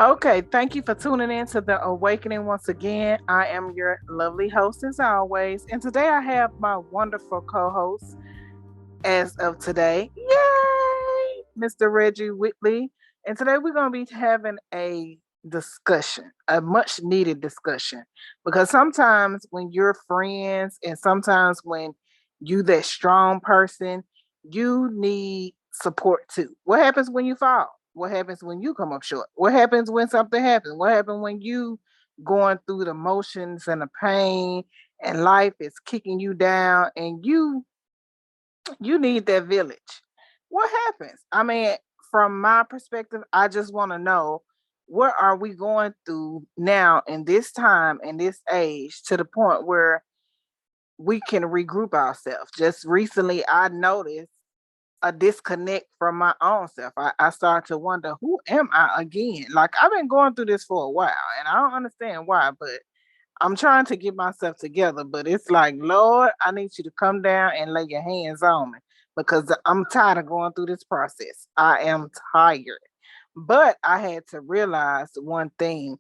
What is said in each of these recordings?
Okay, thank you for tuning in to The Awakening once again. I am your lovely host as always, and today I have my wonderful co-host as of today. Yay! Mr. Reggie Whitley. And today we're going to be having a discussion, a much needed discussion. Because sometimes when you're friends and sometimes when you that strong person, you need support too. What happens when you fall? What happens when you come up short? What happens when something happens? What happens when you going through the motions and the pain and life is kicking you down and you need that village. What happens? I mean, from my perspective, I just want to know what are we going through now in this time and this age to the point where we can regroup ourselves. Just recently, I noticed a disconnect from my own self. I started to wonder, who am I again? Like, I've been going through this for a while and I don't understand why, but I'm trying to get myself together, but it's like, Lord, I need you to come down and lay your hands on me because I'm tired of going through this process. I am tired. But I had to realize one thing,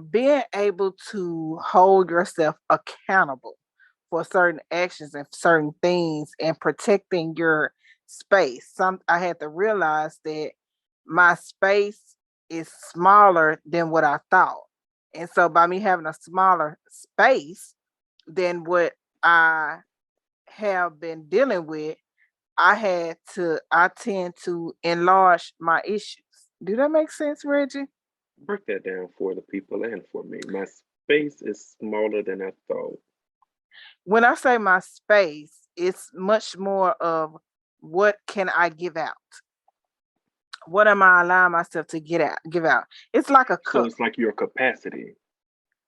being able to hold yourself accountable for certain actions and certain things and protecting your space. I had to realize that my space is smaller than what I thought. And so by me having a smaller space than what I have been dealing with, I tend to enlarge my issues. Do that make sense, Reggie? Break that down for the people and for me. My space is smaller than I thought. When I say my space, it's much more of what can I give out? What am I allowing myself to give out? It's like a So cup. it's like your capacity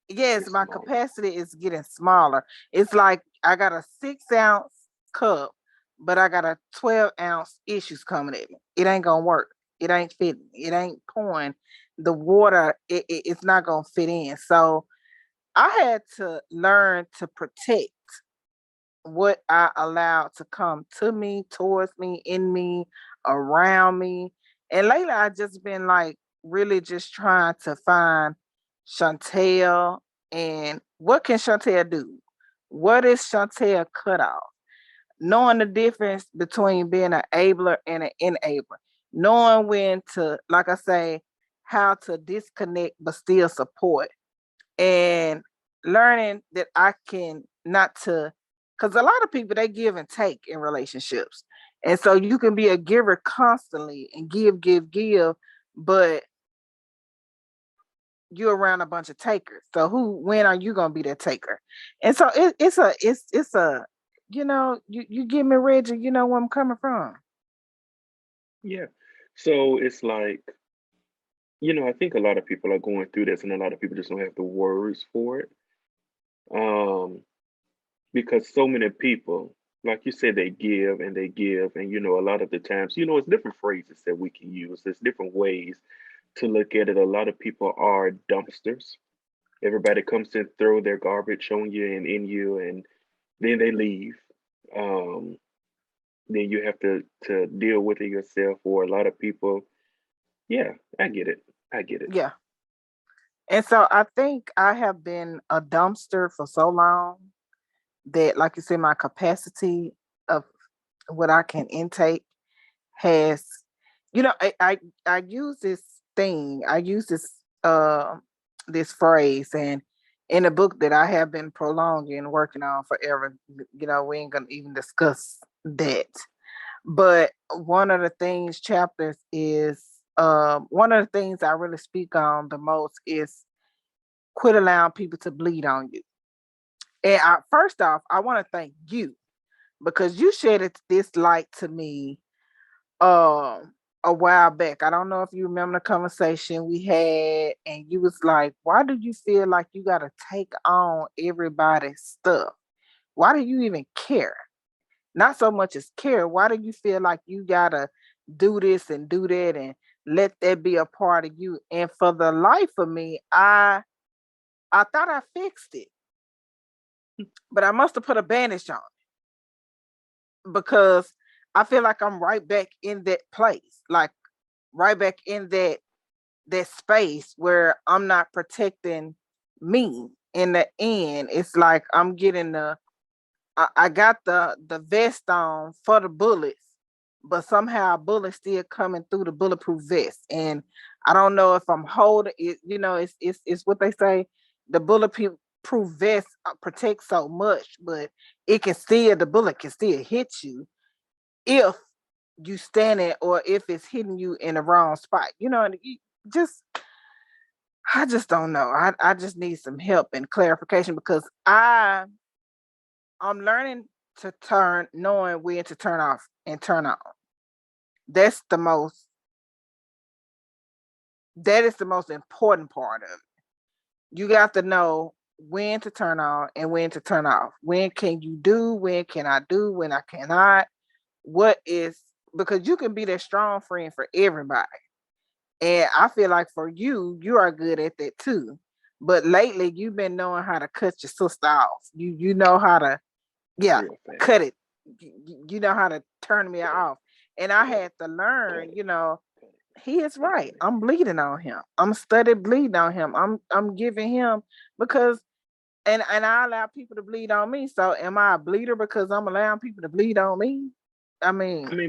Yes, is my smaller. capacity is getting smaller. It's like I got a 6 ounce cup, but I got a 12 ounce issues coming at me. It ain't gonna work. It ain't fitting. It ain't pouring. The water, it's not gonna fit in. So I had to learn to protect what I allowed to come to me, towards me, in me, around me. And lately I just been like really just trying to find Shontal and what can Shontal do? What is Shontal cut off? Knowing the difference between being an abler and an enabler. Knowing when to, like I say, how to disconnect but still support and learning that I can not to, because a lot of people they give and take in relationships, and so you can be a giver constantly and give, but you're around a bunch of takers. So when are you gonna be that taker? And so it's a, you give me Reggie, you know where I'm coming from. Yeah. So it's like, I think a lot of people are going through this and a lot of people just don't have the words for it. Um, because so many people, like you said, they give and they give. And, a lot of the times, it's different phrases that we can use. There's different ways to look at it. A lot of people are dumpsters. Everybody comes and throw their garbage on you and in you, and then they leave. Um, then you have to deal with it yourself. Or a lot of people, yeah, I get it. I get it. Yeah. And so I think I have been a dumpster for so long that, like you said, my capacity of what I can intake has, I use this thing, I use this phrase, and in a book that I have been prolonging, working on forever, we ain't gonna even discuss that. But one of the things chapters is one of the things I really speak on the most is quit allowing people to bleed on you. And first off, I want to thank you because you shed this light to me a while back. I don't know if you remember the conversation we had, and you was like, why do you feel like you gotta take on everybody's stuff? Why do you even care? Not so much as care. Why do you feel like you gotta do this and do that and let that be a part of you? And for the life of me, I thought I fixed it, but I must have put a bandage on because I feel like I'm right back in that place, like right back in that space where I'm not protecting me. In the end, it's like I'm getting I got the vest on for the bullets, but somehow bullets still coming through the bulletproof vest. And I don't know if I'm holding it, it's what they say, the bulletproof vest protects so much, but the bullet can still hit you if you stand it or if it's hitting you in the wrong spot. And just I just don't know. I just need some help and clarification because I'm learning to knowing when to turn off and turn on. That's the most that is the most important part of it. You got to know when to turn on and when to turn off. When can you do? When can I do? When I cannot? What is Because you can be that strong friend for everybody. And I feel like for you, you are good at that too. But lately you've been knowing how to cut your sister off. You know how to, yeah, cut it. You know how to turn me off. And I had to learn, he is right. I'm bleeding on him. I'm study bleeding on him. I'm giving him because and I allow people to bleed on me. So am I a bleeder because I'm allowing people to bleed on me?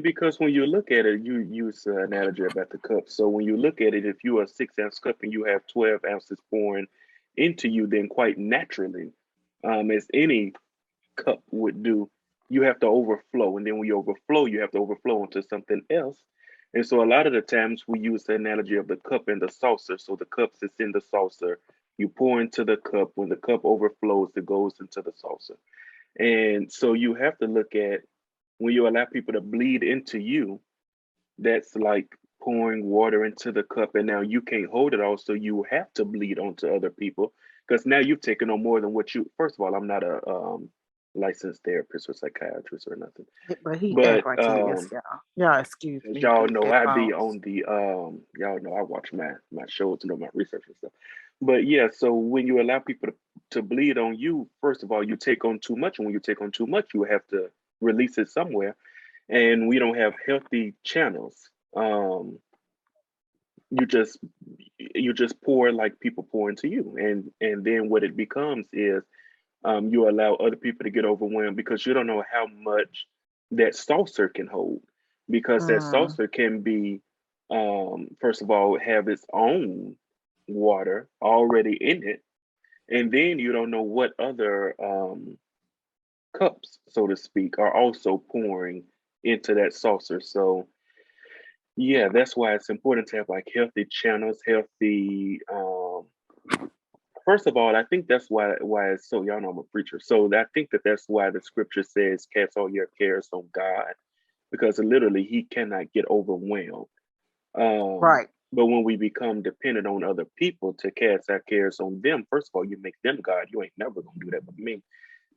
Because when you look at it, you use an analogy about the cup. So when you look at it, if you are a 6 ounce cup and you have 12 ounces pouring into you, then quite naturally, as any cup would do, you have to overflow. And then when you overflow, you have to overflow into something else. And so a lot of the times we use the analogy of the cup and the saucer. So the cup sits in the saucer. You pour into the cup. When the cup overflows, it goes into the saucer. And so you have to look at when you allow people to bleed into you, that's like pouring water into the cup. And now you can't hold it all. So you have to bleed onto other people because now you've taken on more than what you, first of all, I'm not a licensed therapist or psychiatrist or nothing. But he But act like he is, y'all. Y'all excuse as me. y'all These know, I be headphones. on the y'all know I watch my shows and do my research and stuff. But yeah, so when you allow people to bleed on you, first of all, you take on too much. And when you take on too much, you have to release it somewhere. And we don't have healthy channels. You just pour like people pour into you, and then what it becomes is you allow other people to get overwhelmed because you don't know how much that saucer can hold, because that saucer can be first of all have its own water already in it, and then you don't know what other cups, so to speak, are also pouring into that saucer. So yeah, that's why it's important to have like healthy channels, healthy first of all, I think that's why it's so, y'all know I'm a preacher. So I think that's why the scripture says cast all your cares on God, because literally he cannot get overwhelmed. Right. But when we become dependent on other people to cast our cares on them, first of all, you make them God. You ain't never gonna do that with me.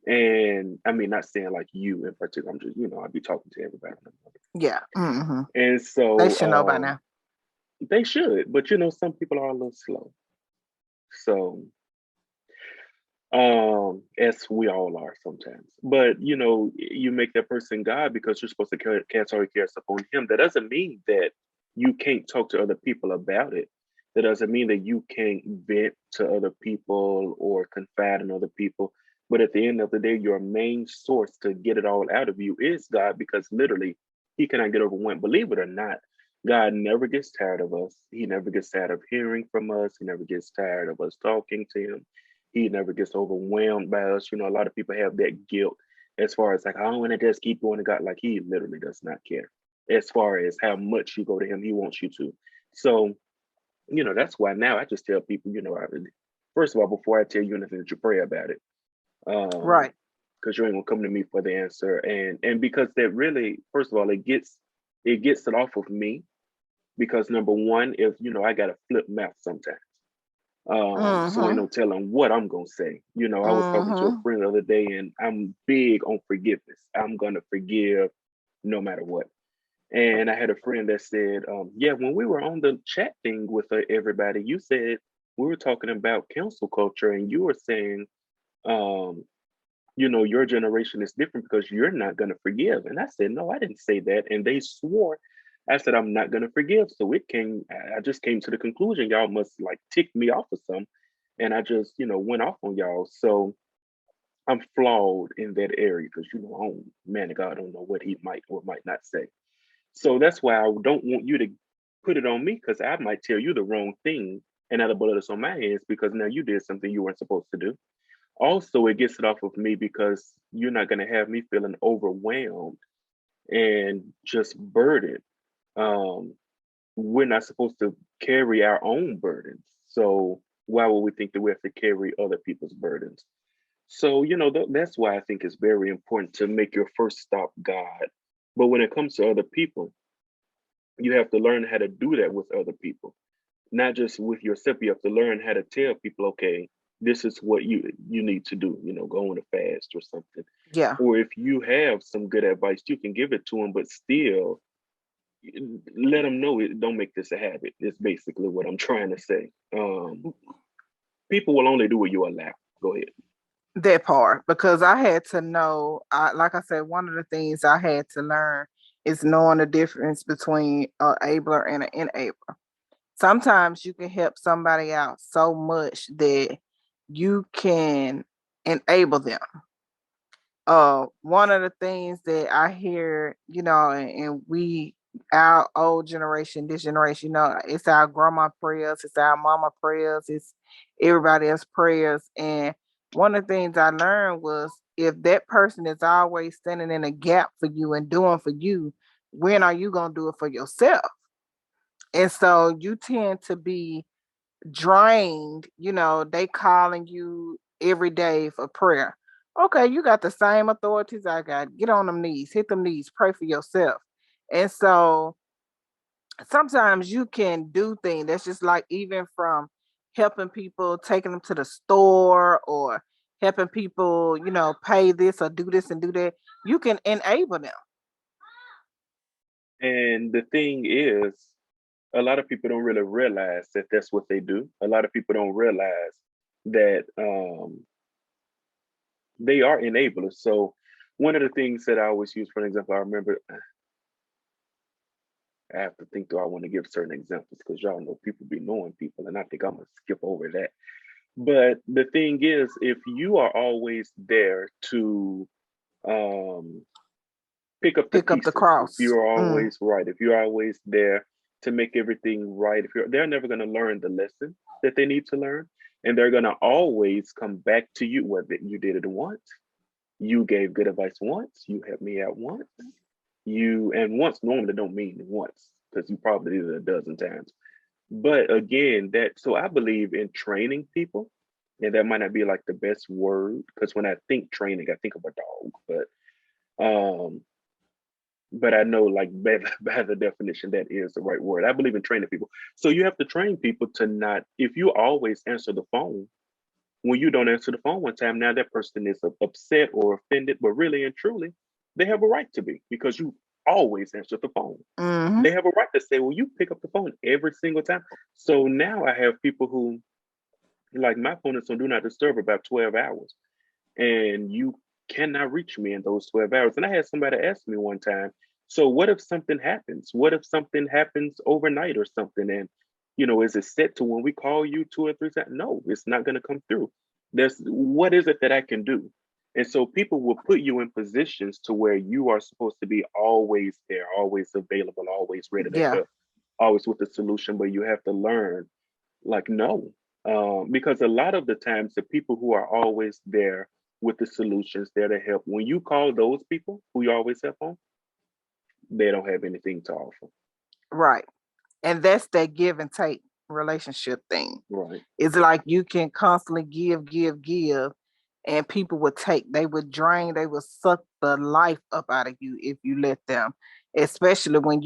And I mean, not saying like you in particular. I'm just, I'd be talking to everybody. Yeah. Mm-hmm. And They should know so by now. they should, but some people are a little slow. So as we all are sometimes, but you make that person God because you're supposed to cast all your cares upon him. That doesn't mean that you can't talk to other people about it. That doesn't mean that you can't vent to other people or confide in other people. But at the end of the day, your main source to get it all out of you is God, because literally he cannot get overwhelmed. Believe it or not, God never gets tired of us. He never gets tired of hearing from us. He never gets tired of us talking to him. He never gets overwhelmed by us. A lot of people have that guilt as far as like, I don't want to just keep going to God. Like he literally does not care as far as how much you go to him. He wants you to. So, that's why now I just tell people, first of all, before I tell you anything, that you pray about it. Right. Because you ain't gonna come to me for the answer. And because that really, first of all, it gets it off of me, because number one, if I got a flip mouth sometimes. So ain't no telling what I'm gonna say. I was talking to a friend the other day, and I'm big on forgiveness. I'm gonna forgive no matter what. And I had a friend that said, yeah, when we were on the chat thing with everybody, you said we were talking about cancel culture, and you were saying, um, your generation is different because you're not gonna forgive. And I said, no, I didn't say that. And they swore I said, I'm not gonna forgive. So I just came to the conclusion y'all must like tick me off or something. And I just, went off on y'all. So I'm flawed in that area because I don't, man of God, I don't know what he might or might not say. So that's why I don't want you to put it on me because I might tell you the wrong thing and now the bullet is on my hands because now you did something you weren't supposed to do. Also, it gets it off of me because you're not going to have me feeling overwhelmed and just burdened. Um, we're not supposed to carry our own burdens. So why would we think that we have to carry other people's burdens? So, that's why I think it's very important to make your first stop God. But when it comes to other people, you have to learn how to do that with other people, not just with yourself. You have to learn how to tell people, okay, this is what you need to do, go on a fast or something. Yeah. Or if you have some good advice, you can give it to them, but still let them know it. Don't make this a habit. It's basically what I'm trying to say. People will only do what you allow. Go ahead. That part, because I had to know, like I said, one of the things I had to learn is knowing the difference between an enabler and an enabler. Sometimes you can help somebody out so much that you can enable them. One of the things that I hear, and we, our old generation, this generation, it's our grandma prayers, it's our mama prayers, it's everybody else prayers. And one of the things I learned was if that person is always standing in a gap for you and doing for you, when are you going to do it for yourself? And so you tend to be drained, they calling you every day for prayer. Okay, you got the same authorities I got. Get on them knees, hit them knees, pray for yourself. And so sometimes you can do things that's just like even from helping people, taking them to the store or helping people, pay this or do this and do that. You can enable them. And the thing is, a lot of people don't really realize that that's what they do. A lot of people don't realize that they are enablers. So one of the things that I always use, for an example, I remember I have to think, do I want to give certain examples? Because y'all know people be knowing people, and I think I'm gonna skip over that. But the thing is, if you are always there to um, pick up the Pick up the pieces, if cross. you're always right, if you're always there to make everything right, they're never going to learn the lesson that they need to learn, and they're going to always come back to you. Whether you did it once, you gave good advice once, you helped me out once, and once normally don't mean once because you probably did it a dozen times. But again, so I believe in training people, and that might not be like the best word because when I think training, I think of a dog, um, but I know like by the definition that is the right word. I believe in training people. So you have to train people to not, if you always answer the phone, when you don't answer the phone one time, now that person is upset or offended, but really and truly, they have a right to be because you always answer the phone. Mm-hmm. They have a right to say, well, you pick up the phone every single time. So now I have people who, like my phone is on Do Not Disturb about 12 hours, and you cannot reach me in those 12 hours. And I had somebody ask me one time, so what if something happens? What if something happens overnight or something? And, is it set to when we call you 2 or 3 times? No, it's not going to come through. What is it that I can do? And so people will put you in positions to where you are supposed to be always there, always available, always ready to Yeah. help, always with the solution. But you have to learn, like, no, because a lot of the times the people who are always there with the solutions, there to help, when you call those people who you always help on, they don't have anything to offer. Right. And that's that give and take relationship thing. Right. It's like you can constantly give, and people would take, they would drain, they would suck the life up out of you if you let them, especially when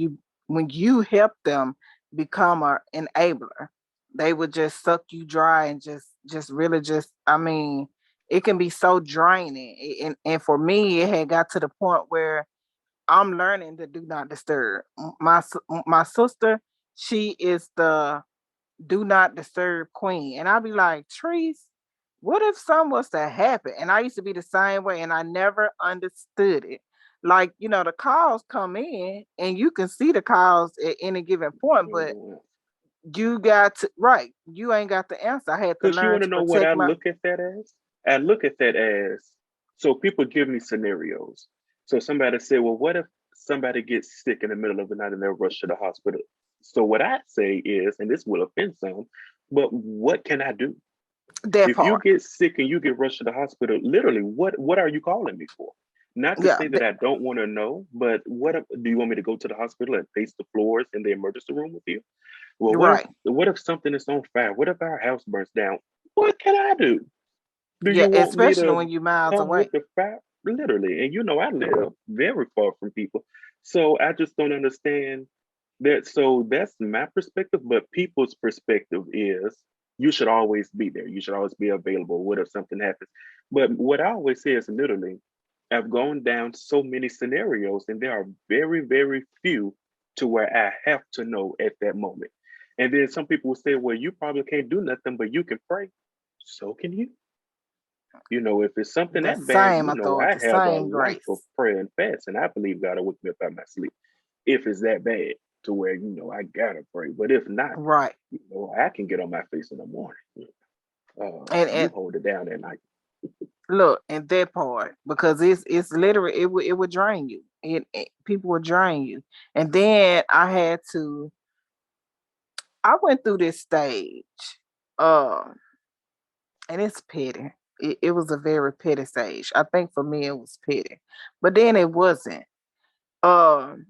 you help them become an enabler. They would just suck you dry and just really just, I mean, it can be so draining. And for me, it had got to the point where I'm learning to do not disturb. My sister, she is the do not disturb queen. And I'll be like, Trees, what if something was to happen? And I used to be the same way and I never understood it. Like, the calls come in and you can see the calls at any given point, but you got to, right, you ain't got the answer. I had to Because you learn want to to know what protect I my. look at that as? I look at that as, so people give me scenarios. So somebody said, well, what if somebody gets sick in the middle of the night and they're rushed to the hospital? So what I say is, and this will offend some, but what can I do? That If you part. get sick and you get rushed to the hospital, literally, what are you calling me for? Not to Yeah, say that I don't want to know, but do you want me to go to the hospital and face the floors in the emergency room with you? Well, right. what if something is on fire? What if our house burns down? What can I do? Do Yeah, you want me especially to when you miles come with away. the fire? Literally, and I live very far from people, so I just don't understand that. So that's my perspective, but people's perspective is you should always be there. You should always be available. What if something happens? But what I always say is literally, I've gone down so many scenarios, and there are very, very few to where I have to know at that moment. And then some people will say, well, you probably can't do nothing, but you can pray. So can you. If it's something The that bad, same I authority, have a same life of grace. prayer and fast, and I believe God will wake me up out of my sleep if it's that bad to where I gotta pray. But if not, Right. I can get on my face in the morning. You And hold it down at night. look, and that part, because it's literally, it would drain you. People would drain you. And then I went through this stage. Um and it's petty. It was a very petty stage. I think for me it was petty. But then it wasn't. Um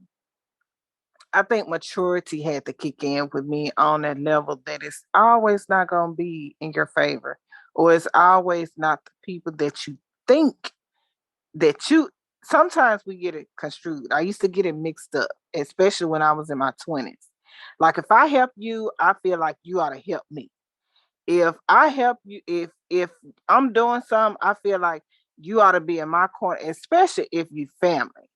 I think maturity had to kick in with me on that level that it's always not gonna be in your favor. Or it's always not the people that you think that you sometimes we get it construed. I used to get it mixed up, especially when I was in my 20s. Like if I help you, I feel like you ought to help me. If I help you, if I'm doing something, I feel like you ought to be in my corner, especially if you family.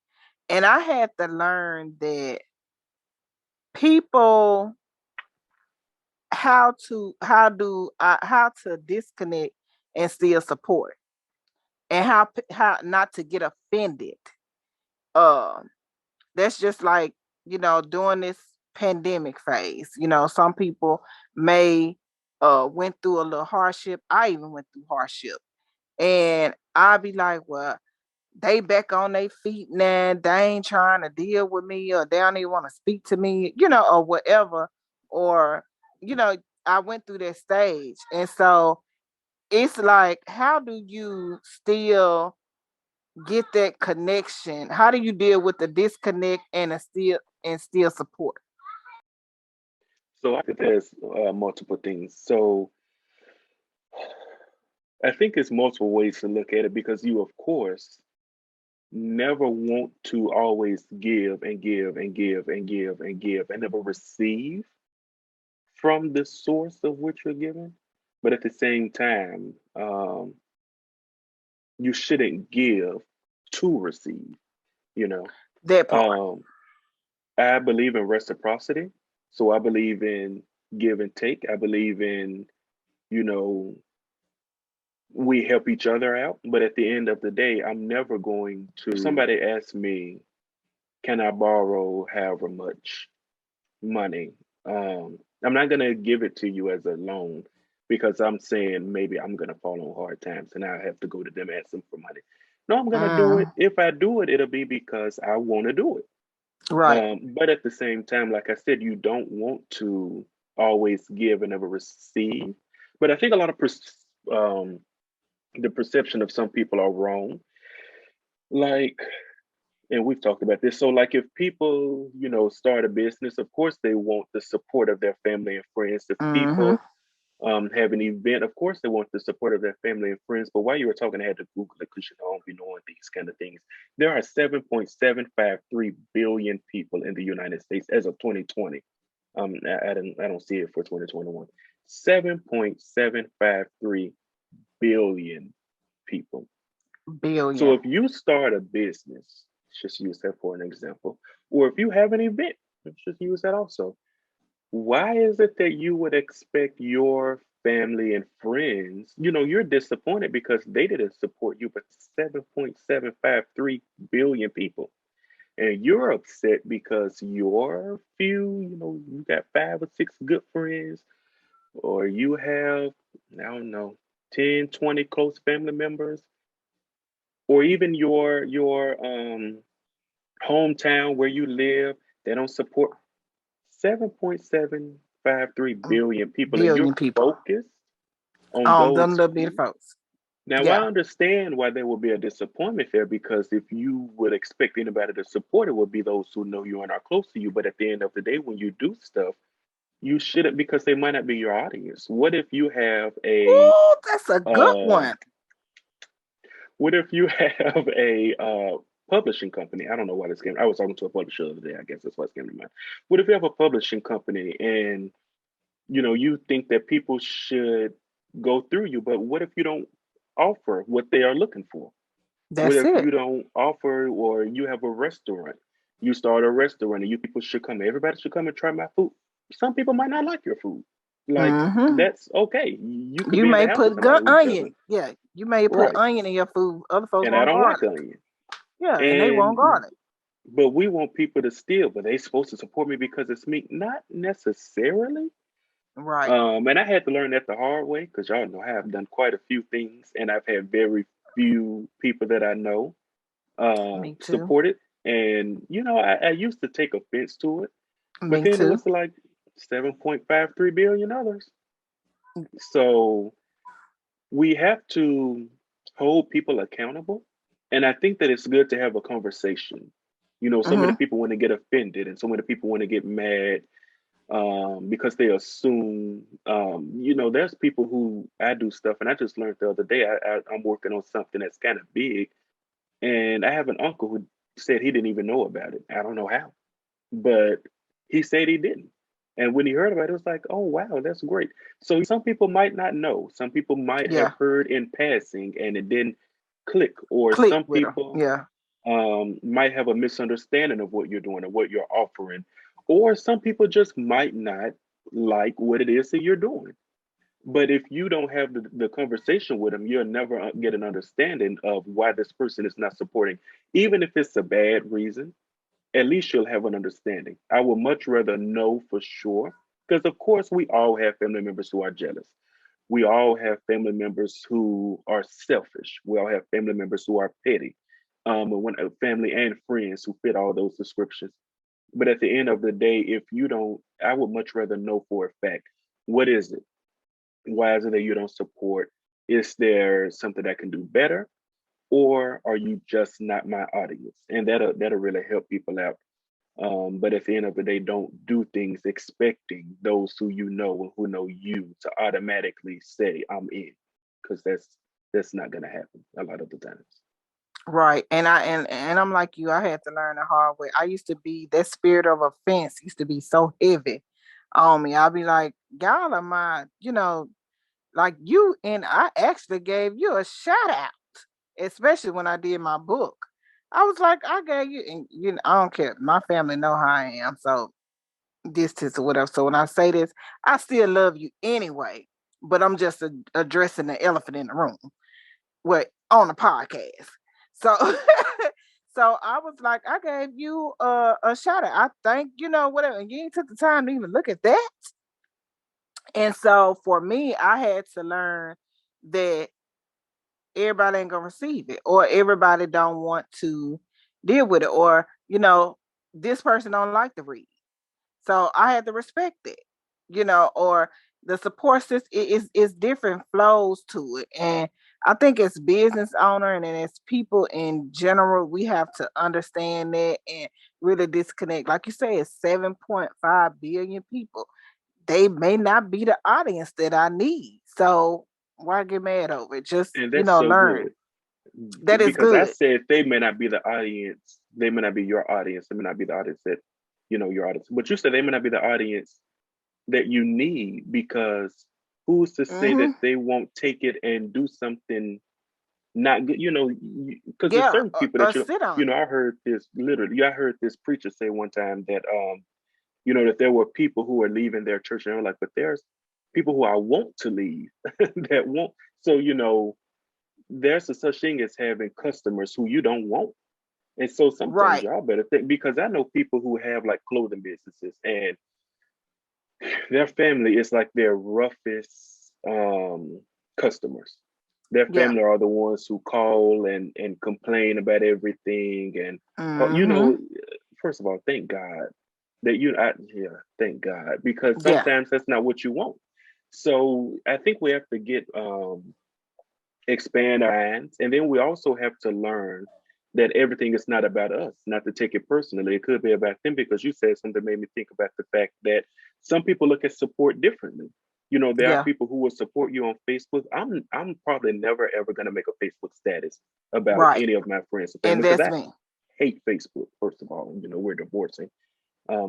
And I had to learn that people how to disconnect and still support, and how not to get offended. Um that's just like, during this pandemic phase. Some people may went through a little hardship. I even went through hardship. And I'd be like, well, they back on their feet now. They ain't trying to deal with me, or they don't even want to speak to me, or whatever. Or, you know, I went through that stage. And so it's like, how do you still get that connection? How do you deal with the disconnect and still support? So I think there's multiple things. So I think it's multiple ways to look at it because you, of course, never want to always give and give and give and give and give and never receive from the source of which you're giving. But at the same time, you shouldn't give to receive, you know. That part. Um, I believe in reciprocity. So I believe in give and take. I believe in, you know, we help each other out. But at the end of the day, I'm never going to, if somebody asks me, can I borrow however much money? I'm not going to give it to you as a loan because I'm saying maybe I'm going to fall on hard times and I have to go to them and ask them for money. No, I'm going to do it. Mm, If I do it, it'll be because I want to do it. right. But at the same time, like I said, you don't want to always give and never receive. But I think a lot of the perception of some people are wrong. Like, and we've talked about this. So, like, if people, start a business, of course they want the support of their family and friends. If Mm-hmm. people have an event, of course they want the support of their family and friends. But while you were talking, I had to Google it because I don't be knowing these kind of things. There are 7.753 billion people in the United States as of 2020. I don't see it for 2021. 7.753 billion people. So Billion. if you start a business, let's just use that for an example, or if you have an event, let's just use that also. Why is it that you would expect your family and friends, you know, you're disappointed because they didn't support you, but 7.753 billion people. And you're upset because your few, you know, you got 5 or 6 good friends, or you have, I don't know, 10, 20 close family members, or even your hometown where you live, they don't support 7.753 billion people, and you're billion people. focused on Them those little bitty few. folks. Now, I Yeah, understand why there will be a disappointment there, because if you would expect anybody to support, it would be those who know you and are close to you. But at the end of the day, when you do stuff, you shouldn't, because they might not be your audience. What if you have a ooh, that's a good uh, one. what if you have a publishing company? I don't know why this came. I was talking to a publisher the other day. I guess that's why it came to mind. What if you have a publishing company and you know you think that people should go through you, but what if you don't offer what they are looking for? What That's if it. you don't offer, or you have a restaurant? You start a restaurant and you people should come. Everybody should come and try my food. Some people might not like your food. Like, Mm-hmm. that's okay. You could You be in the may house with put somebody who doesn't. onion. Yeah, you may put Right. onion in your food. Other folks And I want don't like garlic. onion. Yeah, and they want And garlic. but we want people to steal, but they supposed to support me because it's me. Not necessarily. Right. And I had to learn that the hard way, because y'all know I have done quite a few things, and I've had very few people that I know Me too. support it. And you know, I used to take offense to it, but Me then it too. was like 7.53 billion others. So we have to hold people accountable. And I think that it's good to have a conversation. You know, so many Mm-hmm. people want to get offended, and so many people want to get mad, because they assume, you know, there's people who I do stuff, and I just learned the other day, I'm working on something that's kind of big, and I have an uncle who said he didn't even know about it. I don't know how, but he said he didn't. And when he heard about it, it was like, oh, wow, that's great. So some people might not know. Some people might have Yeah. heard in passing and it didn't click, or Click some with them. people Yeah. might have a misunderstanding of what you're doing or what you're offering, or some people just might not like what it is that you're doing. But if you don't have the conversation with them, you'll never get an understanding of why this person is not supporting. Even if it's a bad reason, at least you'll have an understanding. I would much rather know for sure, because of course we all have family members who are jealous. We all have family members who are selfish. We all have family members who are petty. And when family and friends who fit all those descriptions. But at the end of the day, if you don't, I would much rather know for a fact, what is it? Why is it that you don't support? Is there something that can do better? Or are you just not my audience? And that'll really help people out. But at the end of the day, don't do things expecting those who you know and who know you to automatically say I'm in, because that's not gonna happen a lot of the times. Right. And I'm like you, I had to learn the hard way. I used to be that spirit of offense used to be so heavy on me. I'll be like, y'all are my, like you, and I actually gave you a shout out, especially when I did my book. I was like, I gave you, and I don't care. My family know how I am, so distance or whatever. So when I say this, I still love you anyway. But I'm just addressing the elephant in the room. What on the podcast? So, so I was like, I gave you a shout out. I think whatever. And you ain't took the time to even look at that. And so for me, I had to learn that everybody ain't gonna receive it, or everybody don't want to deal with it, or this person don't like to read. So I had to respect it, or the support system is different flows to it. And I think as business owner and then as people in general, we have to understand that and really disconnect. Like you say, it's 7.5 billion people. They may not be the audience that I need. So why get mad over it? Just, And that's so learn. good. That is Because I good. said they may not be the audience, they may not be your audience, they may not be the audience that your audience. But you said they may not be the audience that you need, because who's to say that Mm-hmm. they won't take it and do something not good? Because there's Yeah, certain people that or sit on it. I heard this literally. I heard this preacher say one time that that there were people who are leaving their church, and they were like, but people who I want to leave that won't. So, there's a such thing as having customers who you don't want. And so sometimes Right. y'all better think, because I know people who have like clothing businesses, and their family is like their roughest customers. Their Yeah. family are the ones who call and complain about everything. And Mm-hmm. first of all, thank God that yeah, thank God, because Yeah. sometimes that's not what you want. So I think we have to get expand our minds, and then we also have to learn that everything is not about us, not to take it personally. It could be about them, because you said something that made me think about the fact that some people look at support differently. There are Yeah. people who will support you on Facebook. I'm probably never ever going to make a Facebook status about Right. any of my friends or And family, because that's I me. hate Facebook. First of all, we're divorcing.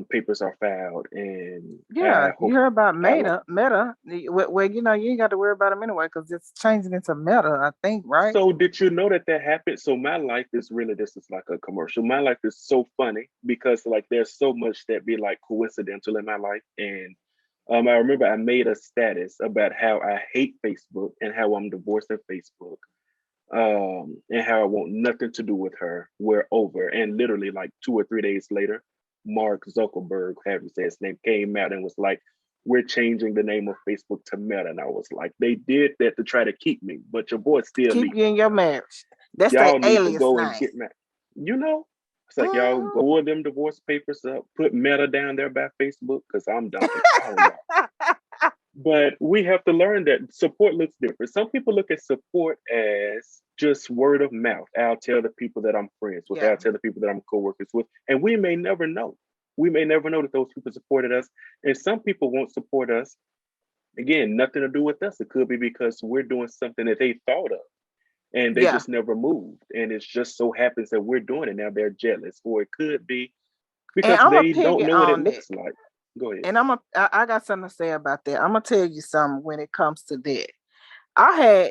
Papers are filed, and Yeah, I you hope heard about I like. Meta. Well, you ain't got to worry about them anyway because it's changing into Meta, I think, right? So did you know that happened? So my life is really, this is like a commercial. My life is so funny because like there's so much that be like coincidental in my life. And I remember I made a status about how I hate Facebook and how I'm divorcing Facebook, and how I want nothing to do with her. We're over. And literally like 2 or 3 days later, Mark Zuckerberg, have you say his name, came out and was like, "We're changing the name of Facebook to Meta." And I was like, they did that to try to keep me, but your boy still Keep needs. you in your marriage. That's their Y'all need to alias go and name. get Meta. You know, it's like y'all Mhm. go with them divorce papers up, put Meta down there by Facebook, because I'm done with all y'all. But we have to learn that support looks different. Some people look at support as just word of mouth. I'll tell the people that I'm friends with, Yeah. I'll tell the people that I'm coworkers with, and we may never know. We may never know that those people supported us. And some people won't support us. Again, nothing to do with us. It could be because we're doing something that they thought of and they Yeah. just never moved. And it just so happens that we're doing it now. They're jealous. Or it could be And because I'm a they don't piggy know what it on it. looks like. Go ahead. And I got something to say about that. I'm gonna tell you something when it comes to that.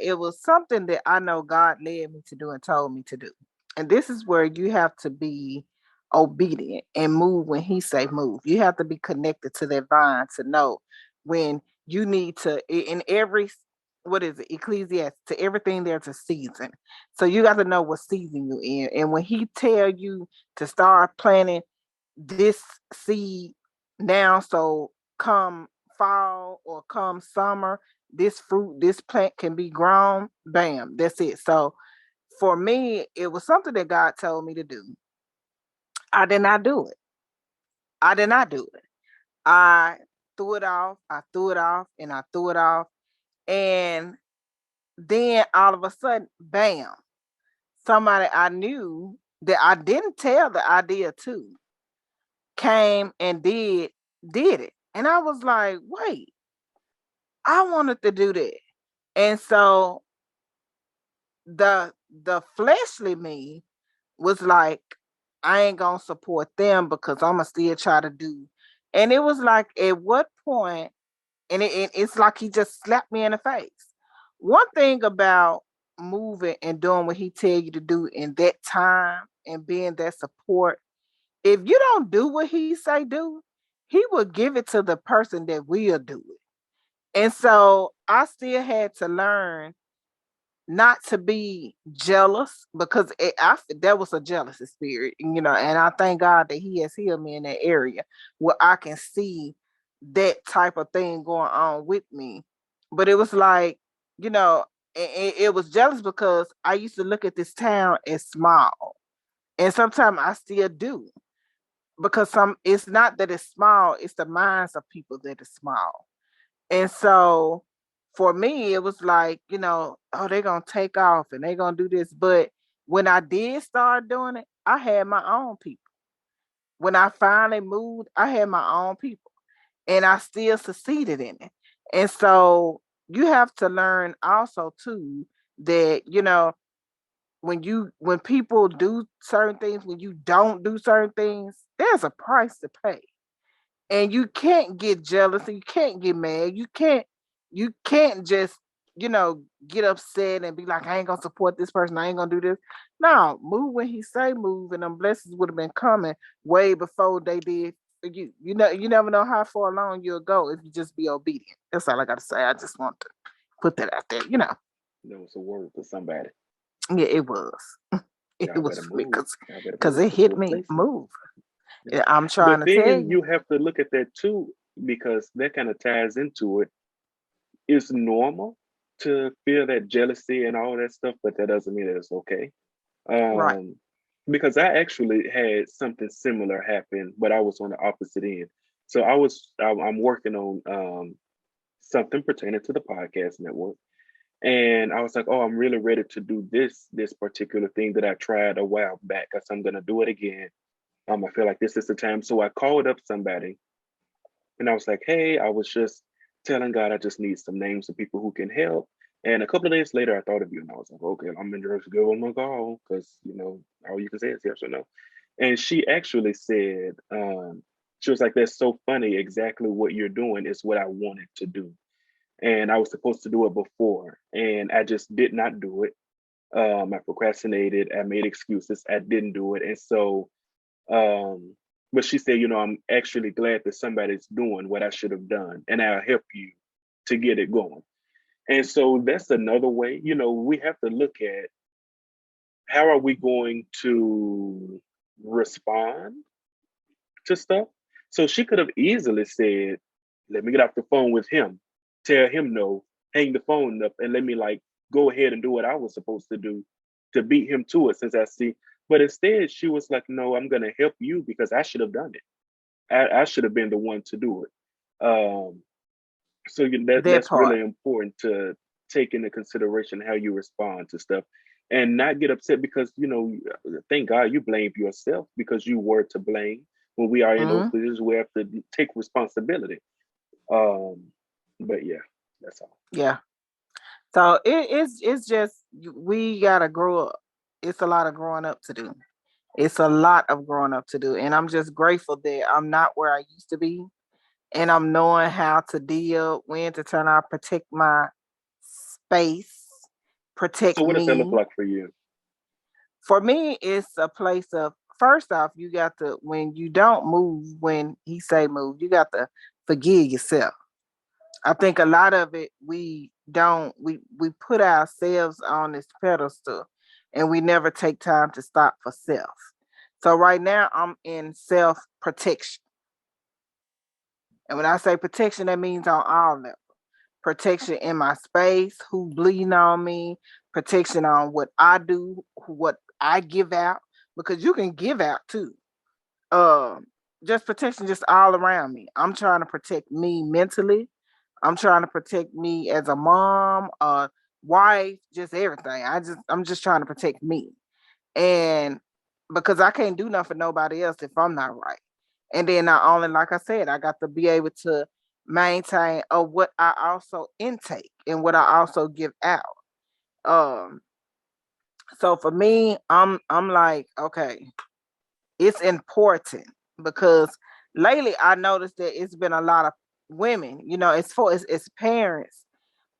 It was something that I know God led me to do and told me to do. And this is where you have to be obedient and move when he say move. You have to be connected to that vine to know when you need to in every what is it, Ecclesiastes, to everything there's a season. So you got to know what season you in. And when he tell you to start planting this seed now, so come fall or come summer, this fruit, this plant can be grown. Bam, that's it. So for me, it was something that God told me to do. I did not do it. I did not do it. I threw it off. I threw it off and I threw it off. And then all of a sudden, bam, somebody I knew that I didn't tell the idea to came and did it. And I was like, wait, I wanted to do that. And so the fleshly me was like, I ain't gonna support them because I'ma still try to do. And it was like, at what point, and it's like he just slapped me in the face. One thing about moving and doing what he tell you to do in that time and being that support, if you don't do what he say do, he will give it to the person that will do it. And so I still had to learn not to be jealous because that was a jealous spirit, and I thank God that he has healed me in that area where I can see that type of thing going on with me. But it was like, it was jealous because I used to look at this town as small. And sometimes I still do because it's not that it's small, it's the minds of people that is small. And so for me, it was like, oh, they're going to take off and they're going to do this. But when I did start doing it, I had my own people. When I finally moved, I had my own people and I still succeeded in it. And so you have to learn also too that, when people do certain things, when you don't do certain things, there's a price to pay. And you can't get jealous and you can't get mad. You can't just, get upset and be like, I ain't gonna support this person, I ain't gonna do this. No, move when he say move, and them blessings would have been coming way before they did you never know how far along you'll go if you just be obedient. That's all I got to say. I just want to put that out there. That was a word for somebody. Yeah, it was. It Y'all was better for me move. Y'all better because move it to hit those me. places. Move. Yeah, I'm trying But to tell then you. you have to look at that too, because that kind of ties into it. It's normal to feel that jealousy and all that stuff, but that doesn't mean that it's okay. Right. Um, because I actually had something similar happen, but I was on the opposite end. So I'm working on something pertaining to the podcast network, and I was like, oh, I'm really ready to do this particular thing that I tried a while back. I said, I'm gonna do it again. I feel like this is the time. So I called up somebody and I was like, hey, I was just telling God I just need some names of people who can help. And a couple of days later, I thought of you and I was like, okay, I'm interested to give them a call because, all you can say is yes or no. And she actually said, she was like, that's so funny. Exactly what you're doing is what I wanted to do. And I was supposed to do it before, and I just did not do it. I procrastinated. I made excuses. I didn't do it. And so, um, but she said, I'm actually glad that somebody's doing what I should have done, and I'll help you to get it going. And so that's another way, we have to look at how are we going to respond to stuff. So she could have easily said, let me get off the phone with him, tell him no, hang the phone up, and let me like go ahead and do what I was supposed to do to beat him to it since I see. But instead, she was like, no, I'm going to help you because I should have done it. I should have been the one to do it. So That that's part. really important to take into consideration how you respond to stuff and not get upset because, thank God you blamed yourself because you were to blame. When we are in those Hmm. positions, we have to take responsibility. Um, but yeah, that's all. Yeah. So it's just we gotta grow up. It's a lot of growing up to do. It's a lot of growing up to do, and I'm just grateful that I'm not where I used to be, and I'm knowing how to deal, when to turn out, protect my space, So protect what does that look me. like for you? For me, it's a place of first off, you got to when you don't move when he say move, you got to forgive yourself. I think a lot of it we don't we put ourselves on this pedestal and we never take time to stop for self. So right now I'm in self protection. And when I say protection, that means on all levels. Protection in my space, who bleeding on me, protection on what I do, what I give out, because you can give out too. Um, just protection just all around me. I'm trying to protect me mentally. I'm trying to protect me as a mom, a wife, just everything. I'm just trying to protect me. And because I can't do nothing for nobody else if I'm not right. And then not only, like I said, I got to be able to maintain what I also intake and what I also give out. Um, so for me, I'm like, okay, it's important because lately I noticed that it's been a lot of women, it's parents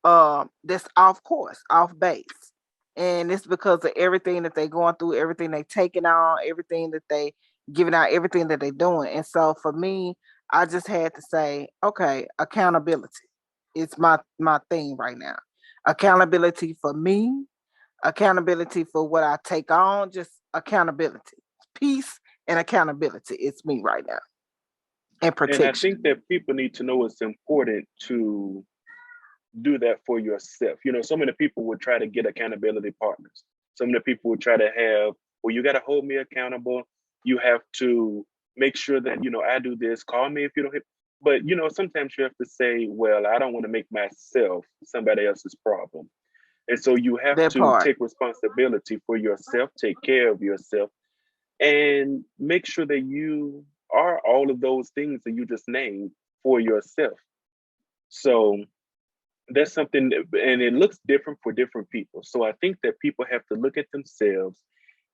that's off course, off base. And it's because of everything that they going through, everything they taking on, everything that they giving out, everything that they doing. And so for me, I just had to say, okay, accountability. It's my thing right now. Accountability for me, accountability for what I take on, just accountability. Peace and accountability. It's me right now. And And I protection. think that people need to know it's important to do that for yourself. So many people would try to get accountability partners. So many people would try to have, well, you got to hold me accountable. You have to make sure that, I do this. Call me if you don't hit. But, sometimes you have to say, well, I don't want to make myself somebody else's problem. And so you have That to part. take responsibility for yourself, take care of yourself, and make sure that you are all of those things that you just named for yourself. So that's something and it looks different for different people. So I think that people have to look at themselves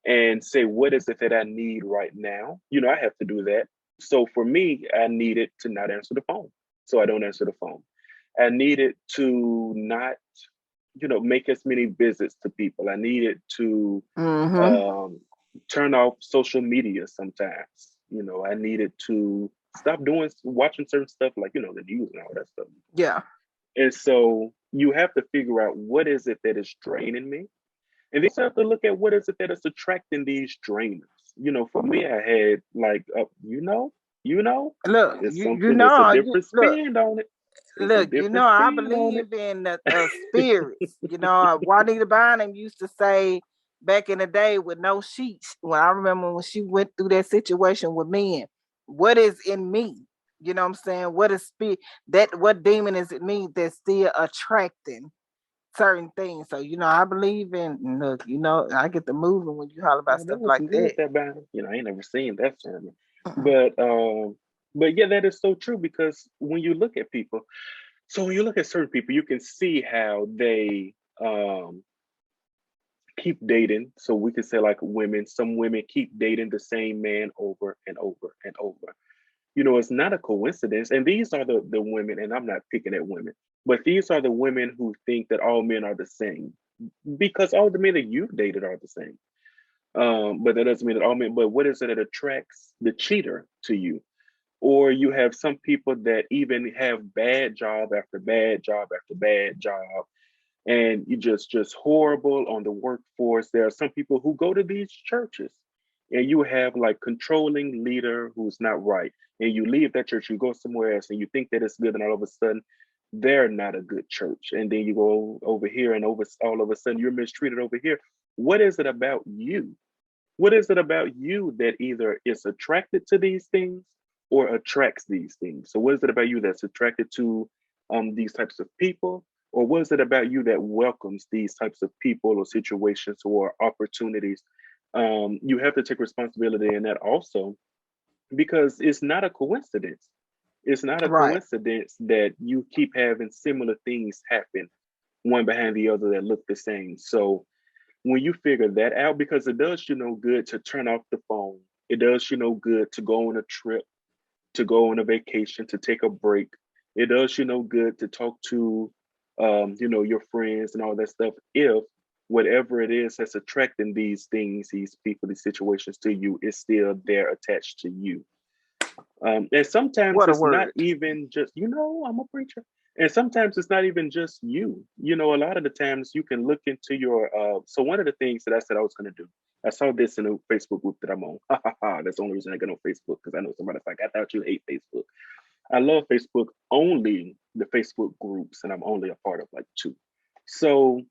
and say, what is it that I need right now? I have to do that. So for me, I needed to not answer the phone. So I don't answer the phone. I needed to not, make as many visits to people. I needed to Mm-hmm. um, turn off social media sometimes. I needed to Stop watching certain stuff like, the news and all that stuff. Yeah. And so you have to figure out what is it that is draining me. And then you have to look at what is it that is attracting these drainers. For me, I had like, Look, it's you something, it's a know, different look, spin on it. It's a look, different I spin on it. believe in the spirits. Juanita Bynum used to say back in the day with no sheets. When I remember when she went through that situation with men, what is in me? You know what I'm saying? What is what demon is it me that's still attracting certain things? So, I believe in look, I get the moving when you holler about Oh, that stuff was like some good that. that battle. I ain't never seen that sermon. Uh-uh. But yeah, that is so true because when you look at people, so when you look at certain people, you can see how they keep dating. So we could say like women, some women keep dating the same man over and over and over. It's not a coincidence. And these are the women, and I'm not picking at women, but these are the women who think that all men are the same because all the men that you've dated are the same. But that doesn't mean that all men, but what is it that attracts the cheater to you? Or you have some people that even have bad job after bad job after bad job, and you just horrible on the workforce. There are some people who go to these churches and you have like controlling leader who's not right. And you leave that church, you go somewhere else and you think that it's good, and all of a sudden they're not a good church. And then you go over here and all of a sudden you're mistreated over here. What is it about you? What is it about you that either is attracted to these things or attracts these things? So what is it about you that's attracted to these types of people? Or what is it about you that welcomes these types of people or situations or opportunities? You have to take responsibility in that also, because it's not a coincidence. It's not a Right. coincidence that you keep having similar things happen one behind the other that look the same. So when you figure that out, because it does you no good to turn off the phone, it does you no good to go on a trip, to go on a vacation, to take a break. It does you no good to talk to, your friends and all that stuff if whatever it is that's attracting these things, these people, these situations to you is still there attached to you. And sometimes What a it's not word. even just, I'm a preacher. And sometimes it's not even just you. A lot of the times you can look into your, so one of the things that I said I was going to do, I saw this in a Facebook group that I'm on. That's the only reason I get on Facebook, because I know somebody's like, I thought you hate Facebook. I love Facebook, only the Facebook groups, and I'm only a part of like two. So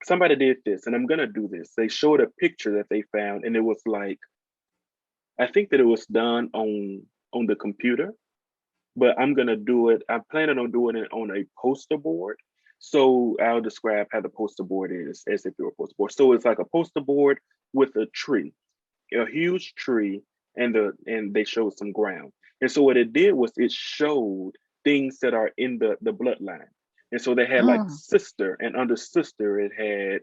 somebody did this, and I'm going to do this. They showed a picture that they found, and it was like, I think that it was done on the computer, but I'm gonna do it. I'm planning on doing it on a poster board. So I'll describe how the poster board is as if it were a poster board. So it's like a poster board with a tree, a huge tree, and they showed some ground. And so what it did was it showed things that are in the bloodline. And so they had like Mm. sister, and under sister it had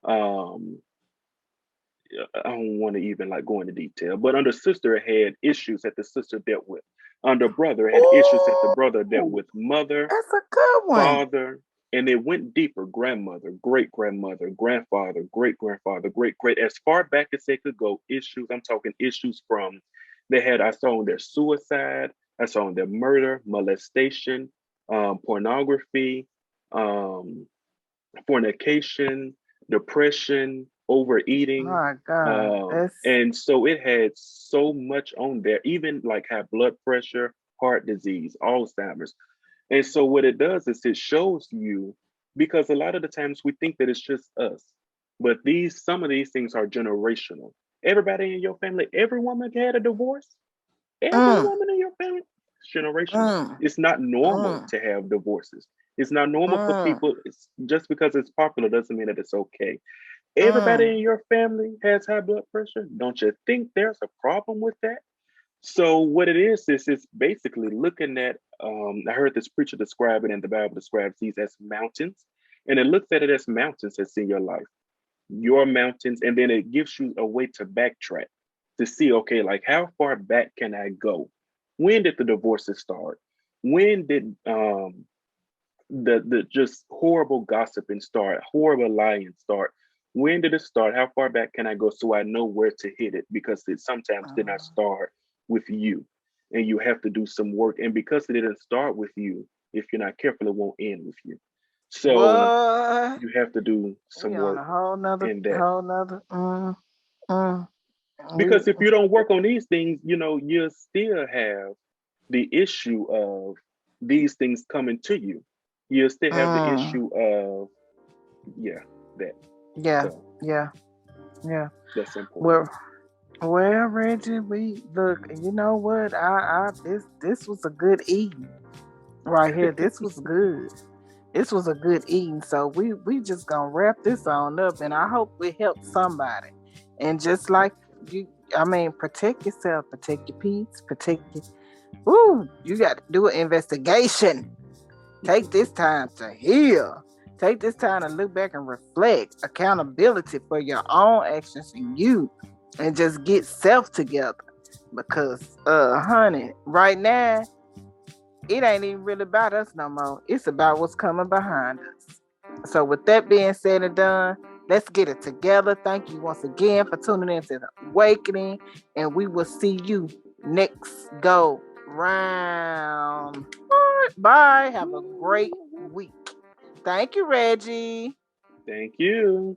um I don't want to even like go into detail, but under sister it had issues that the sister dealt with. Under brother it had issues that the brother dealt Ooh, with. Mother, that's a good one. father, and it went deeper. Grandmother, great grandmother, grandfather, great grandfather, great great, as far back as they could go. Issues. I'm talking issues from they had. I saw on their suicide. I saw on their murder, molestation, pornography, um, fornication, depression, overeating. My God, that's And so it had so much on there, even like high blood pressure, heart disease, Alzheimer's. And so what it does is it shows you, because a lot of the times we think that it's just us, but some of these things are generational. Everybody in your family, every woman had a divorce. Every mm, woman in your family, it's generational. mm, It's not normal mm, to have divorces. It's not normal for mm, people. It's just because it's popular doesn't mean that it's okay. Everybody in mm. your family has high blood pressure. Don't you think there's a problem with that? So what it is it's basically looking at. I heard this preacher describe it, and the Bible describes these as mountains, and it looks at it as mountains that's in your life, your mountains, and then it gives you a way to backtrack to see, okay, like how far back can I go? When did the divorces start? When did the just horrible gossiping start, horrible lying start? When did it start? How far back can I go so I know where to hit it? Because it sometimes did not Mm. start with you. and you have to do some work. And because it didn't start with you, if you're not careful, it won't end with you. So What? you have to do some We on work a whole nother, in that. whole nother. Mm. We, Because if you don't work on these things, you'll still have the issue of these things coming to you. You'll still have the mm. issue of, yeah, that. Yeah, So yeah, yeah. that's important. Well, well, Reggie, we look. You know what? This was a good eating right here. This was good. This was a good eating. So we just gonna wrap this on up, and I hope we helped somebody. And just like you, I mean, protect yourself, protect your peace, protect your. Ooh, you got to do an investigation. Take this time to heal. Take this time to look back and reflect. Accountability for your own actions and you, and just get self together. Because, honey, right now it ain't even really about us no more. It's about what's coming behind us. So, with that being said and done, let's get it together. Thank you once again for tuning in to the Awakening, and we will see you next go round. Bye. Have a great week. Thank you, Reggie. Thank you.